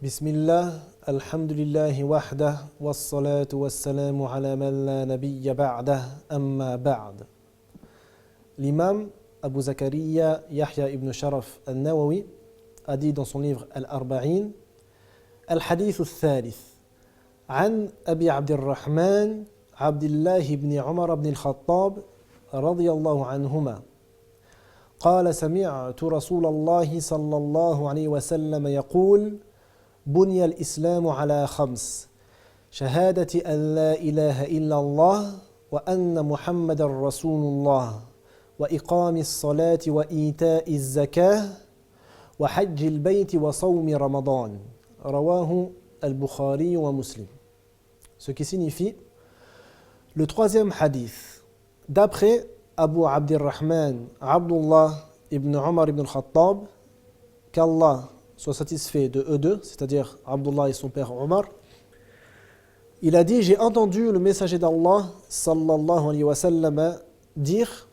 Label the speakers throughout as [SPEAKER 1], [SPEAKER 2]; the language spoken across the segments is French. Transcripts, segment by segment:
[SPEAKER 1] بسم الله الحمد لله وحده والصلاة والسلام على من لا نبي بعده أما بعد. L'imam Abu Zakaria Yahya ibn Sharaf al-Nawawi a dit dans son livre Al-Arba'in الحديث الثالث عن أبي عبد الرحمن عبد الله بن عمر بن الخطاب رضي الله عنهما قال سمعت رسول الله صلى الله عليه وسلم يقول بني الإسلام على خمس شهادة أن لا إله إلا الله وأن محمد رسول الله وإقام الصلاة وإيتاء الزكاة وحج البيت وصوم رمضان رواه al-Bukhari wa Muslim. Ce qui signifie le troisième hadith d'après Abu Abdirrahman Abdullah ibn Umar ibn al-Khattab, qu'Allah soit satisfait de eux deux, c'est-à-dire Abdullah et son père Omar. Il a dit: j'ai entendu le messager d'Allah sallallahu alayhi wa sallam dire: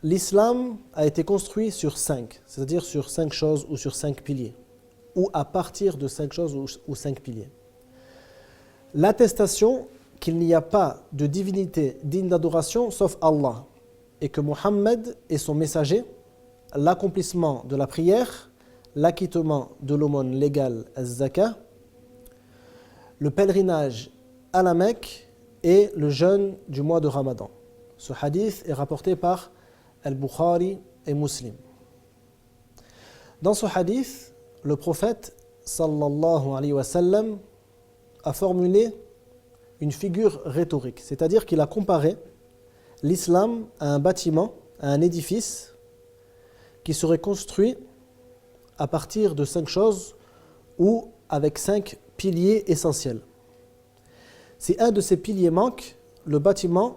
[SPEAKER 1] l'islam a été construit sur 5, c'est-à-dire sur 5 choses ou sur 5 piliers, ou à partir de 5 choses ou 5 piliers. L'attestation qu'il n'y a pas de divinité digne d'adoration sauf Allah, et que Muhammad est son messager, l'accomplissement de la prière, l'acquittement de l'aumône légale az-zaka, le pèlerinage à la Mecque et le jeûne du mois de Ramadan. Ce hadith est rapporté par Al-Bukhari et Muslim. Dans ce hadith, le prophète sallallahu alayhi wa sallam a formulé une figure rhétorique, c'est-à-dire qu'il a comparé l'islam à un bâtiment, à un édifice qui serait construit à partir de 5 choses ou avec 5 piliers essentiels. Si un de ces piliers manque, le bâtiment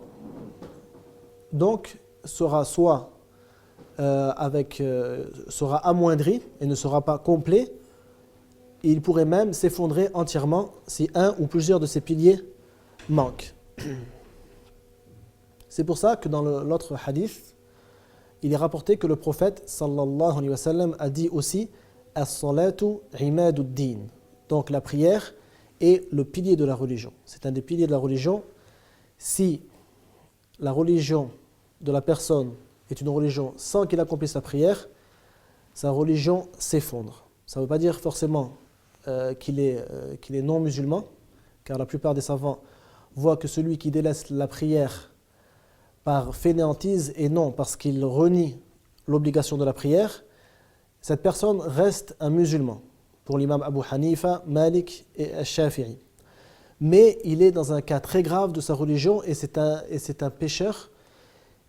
[SPEAKER 1] donc sera soit sera amoindri et ne sera pas complet. Et il pourrait même s'effondrer entièrement si un ou plusieurs de ces piliers manquent. C'est pour ça que dans l'autre hadith, il est rapporté que le prophète sallallahu alayhi wa sallam a dit aussi as-salatu imaduddin, donc la prière est le pilier de la religion. C'est un des piliers de la religion. Si la religion de la personne est une religion sans qu'il accomplisse la prière, sa religion s'effondre. Ça ne veut pas dire forcément qu'il est non musulman, car la plupart des savants voient que celui qui délaisse la prière par fainéantise et non parce qu'il renie l'obligation de la prière, cette personne reste un musulman, pour l'imam Abu Hanifa, Malik et Shafi'i. Mais il est dans un cas très grave de sa religion et c'est un pécheur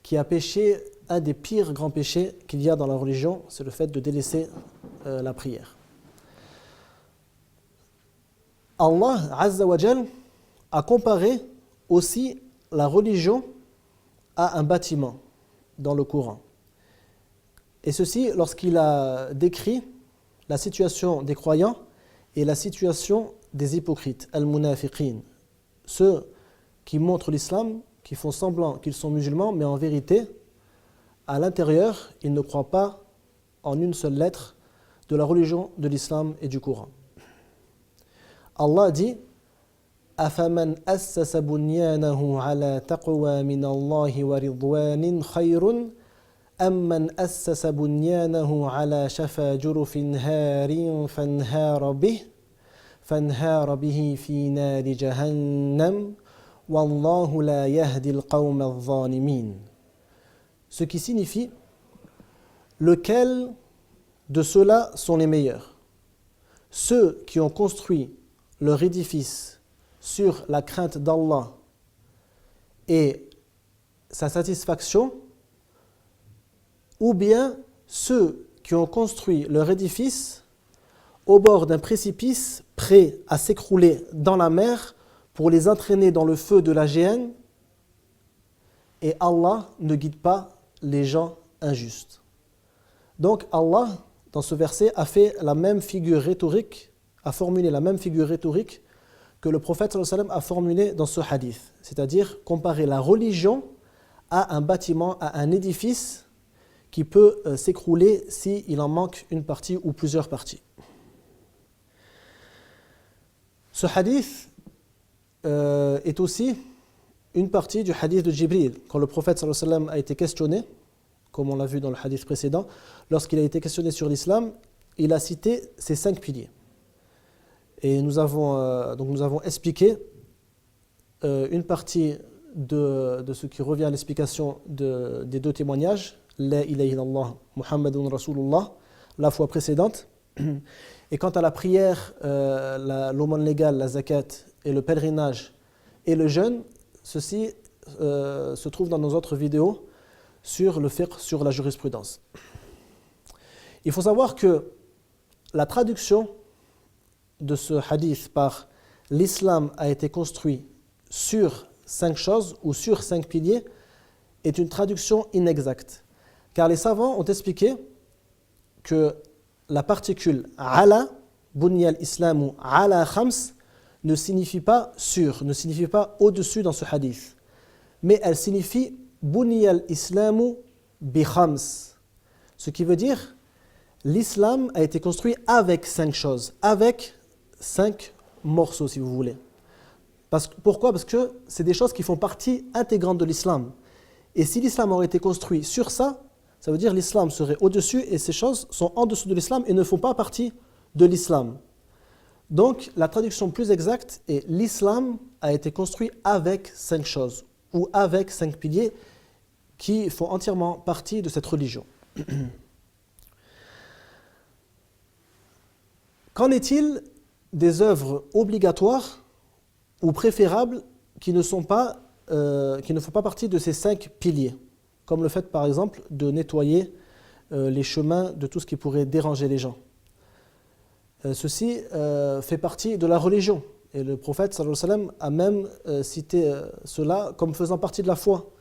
[SPEAKER 1] qui a péché un des pires grands péchés qu'il y a dans la religion, c'est le fait de délaisser la prière. Allah Azza wa Jal a comparé aussi la religion à un bâtiment dans le Coran. Et ceci lorsqu'il a décrit la situation des croyants et la situation des hypocrites, al-munafiqin, ceux qui montrent l'islam, qui font semblant qu'ils sont musulmans, mais en vérité, à l'intérieur, ils ne croient pas en une seule lettre de la religion de l'islam et du Coran. Allah dit: أَفَمَنْ أَسَّسَ بُنْيَانَهُ عَلَى تَقْوَى مِنَ اللَّهِ وَرِضْوَانٍ خَيْرٌ أَمَّنْ أَسَّسَ بُنْيَانَهُ عَلَى شَفَا جُرُفٍ هَارٍ فَانْهَارَ بِهِ فِي نَارِ جَهَنَّمَ وَاللَّهُ لَا يَهْدِي الْقَوْمَ الظَّالِمِينَ. Ce qui signifie: lequel de ceux-là sont les meilleurs? Ceux qui ont construit leur édifice sur la crainte d'Allah et sa satisfaction, ou bien ceux qui ont construit leur édifice au bord d'un précipice prêt à s'écrouler dans la mer pour les entraîner dans le feu de la géhenne, et Allah ne guide pas les gens injustes. Donc Allah, dans ce verset, a fait la même figure rhétorique, a formulé la même figure rhétorique que le prophète sallallahu alayhi wa sallam a formulé dans ce hadith, c'est-à-dire comparer la religion à un bâtiment, à un édifice qui peut s'écrouler s'il en manque une partie ou plusieurs parties. Ce hadith est aussi une partie du hadith de Jibril. Quand le prophète sallallahu alayhi wa sallam a été questionné, comme on l'a vu dans le hadith précédent, lorsqu'il a été questionné sur l'islam, il a cité ces 5 piliers. Et nous avons expliqué une partie de ce qui revient à l'explication des 2 témoignages, La ilaha illallah, Muhammadun Rasulullah, la fois précédente. Et quant à la prière, l'aumône légale, la zakat et le pèlerinage et le jeûne, ceci se trouve dans nos autres vidéos sur le fiqh, sur la jurisprudence. Il faut savoir que la traduction de ce hadith par l'islam a été construit sur 5 choses ou sur 5 piliers est une traduction inexacte. Car les savants ont expliqué que la particule ala, bunya al-islamu ala khams, ne signifie pas sur, ne signifie pas au-dessus dans ce hadith. Mais elle signifie bunya al-islamu bi khams. Ce qui veut dire l'islam a été construit avec 5 choses, avec 5 morceaux si vous voulez. Pourquoi ? Parce que c'est des choses qui font partie intégrante de l'islam. Et si l'islam aurait été construit sur ça, ça veut dire l'islam serait au-dessus et ces choses sont en dessous de l'islam et ne font pas partie de l'islam. Donc la traduction plus exacte est l'islam a été construit avec 5 choses ou avec 5 piliers qui font entièrement partie de cette religion. Qu'en est-il des œuvres obligatoires ou préférables qui ne font pas partie de ces 5 piliers, comme le fait par exemple de nettoyer les chemins de tout ce qui pourrait déranger les gens. Ceci fait partie de la religion et le prophète sallallahu alayhi wa sallam a même cité cela comme faisant partie de la foi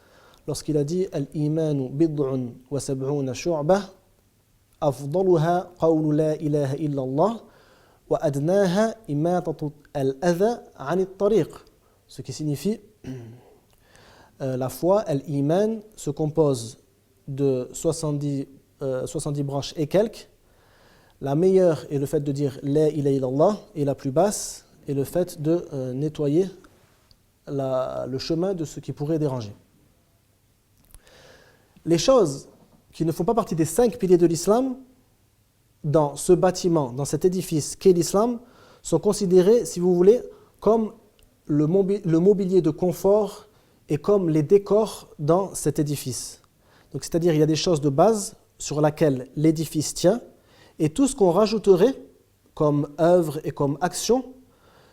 [SPEAKER 1] lorsqu'il a dit al-imanu bid'un wa sab'una shu'bah afdaluha qawlu la ilaha illa Allah wa adnaha imatatu al-adha 'an at-tariq, ce qui signifie la foi, al-iman, se compose de 70 branches et quelques. La meilleure est le fait de dire La ilaha illallah et la plus basse est le fait de nettoyer le chemin de ce qui pourrait déranger. Les choses qui ne font pas partie des 5 piliers de l'islam, dans ce bâtiment, dans cet édifice qu'est l'islam, sont considérées, si vous voulez, comme le mobilier de confort et comme les décors dans cet édifice. Donc, c'est-à-dire il y a des choses de base sur lesquelles l'édifice tient, et tout ce qu'on rajouterait comme œuvre et comme action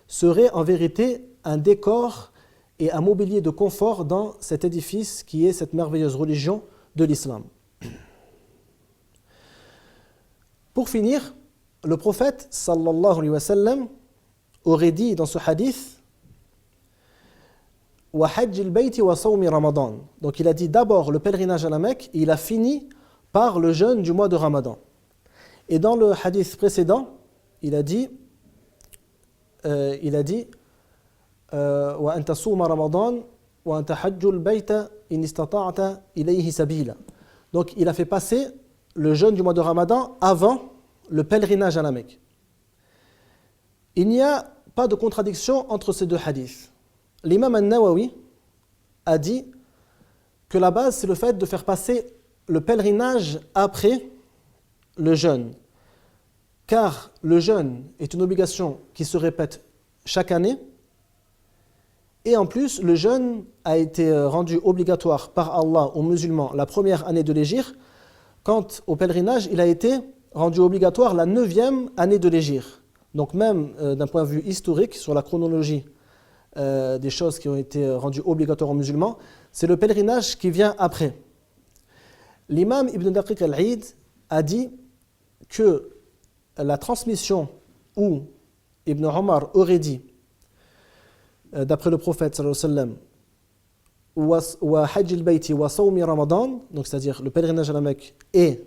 [SPEAKER 1] serait en vérité un décor et un mobilier de confort dans cet édifice qui est cette merveilleuse religion de l'islam. Pour finir, le prophète sallallahu alayhi wa sallam aurait dit dans ce hadith wa hajjil bayti wa sawmi ramadan. Donc il a dit d'abord le pèlerinage à la Mecque et il a fini par le jeûne du mois de Ramadan. Et dans le hadith précédent, il a dit wa anta suma ramadan wa anta hajjul bayta in istata'ta ilayhi sabila. Donc il a fait passer le jeûne du mois de Ramadan avant le pèlerinage à la Mecque. Il n'y a pas de contradiction entre ces 2 hadiths. L'imam al-Nawawi a dit que la base c'est le fait de faire passer le pèlerinage après le jeûne, car le jeûne est une obligation qui se répète chaque année, et en plus le jeûne a été rendu obligatoire par Allah aux musulmans la première année de l'hégire, quant au pèlerinage il a été rendu obligatoire la 9e année de l'hégire. Donc même d'un point de vue historique, sur la chronologie des choses qui ont été rendues obligatoires aux musulmans, c'est le pèlerinage qui vient après. L'imam Ibn Daqiq al-Eid a dit que la transmission où Ibn Omar aurait dit, d'après le prophète sallallahu alayhi wa sallam, wa hajjil bayti wa sawmi ramadan, donc c'est-à-dire le pèlerinage à la Mecque et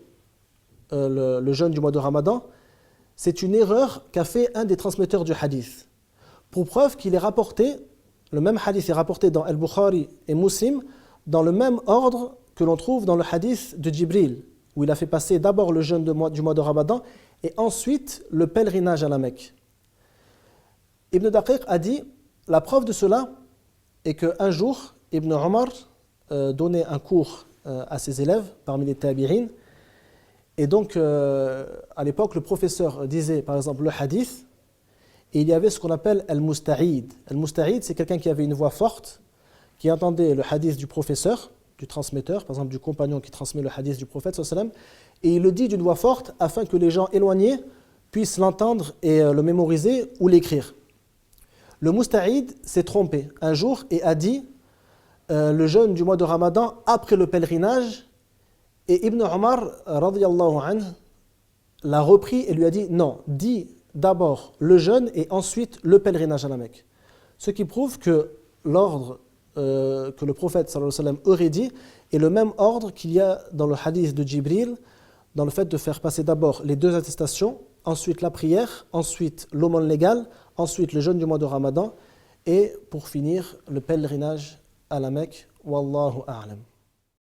[SPEAKER 1] le jeûne du mois de Ramadan, c'est une erreur qu'a fait un des transmetteurs du hadith. Pour preuve qu'il est rapporté, le même hadith est rapporté dans Al-Bukhari et Muslim, dans le même ordre que l'on trouve dans le hadith de Jibril, où il a fait passer d'abord le jeûne du mois de Ramadan et ensuite le pèlerinage à la Mecque. Ibn Daqiq a dit, la preuve de cela est qu'un jour, Ibn Omar donnait un cours à ses élèves parmi les tabi'in. Et donc, à l'époque, le professeur disait, par exemple, le hadith, et il y avait ce qu'on appelle al-musta'id. Al-musta'id, c'est quelqu'un qui avait une voix forte, qui entendait le hadith du professeur, du transmetteur, par exemple du compagnon qui transmet le hadith du prophète, sallallahu alayhi wa sallam, et il le dit d'une voix forte afin que les gens éloignés puissent l'entendre et le mémoriser ou l'écrire. Le musta'id s'est trompé un jour et a dit le jeûne du mois de Ramadan après le pèlerinage, et Ibn Omar radiyallahu anhu l'a repris et lui a dit non, dis d'abord le jeûne et ensuite le pèlerinage à la Mecque. Ce qui prouve que l'ordre que le prophète sallallahu alayhi wa sallam aurait dit est le même ordre qu'il y a dans le hadith de Jibril, dans le fait de faire passer d'abord les deux attestations, ensuite la prière, ensuite l'aumône légale, ensuite le jeûne du mois de Ramadan et pour finir le pèlerinage à la Mecque. Wallahu a'lam.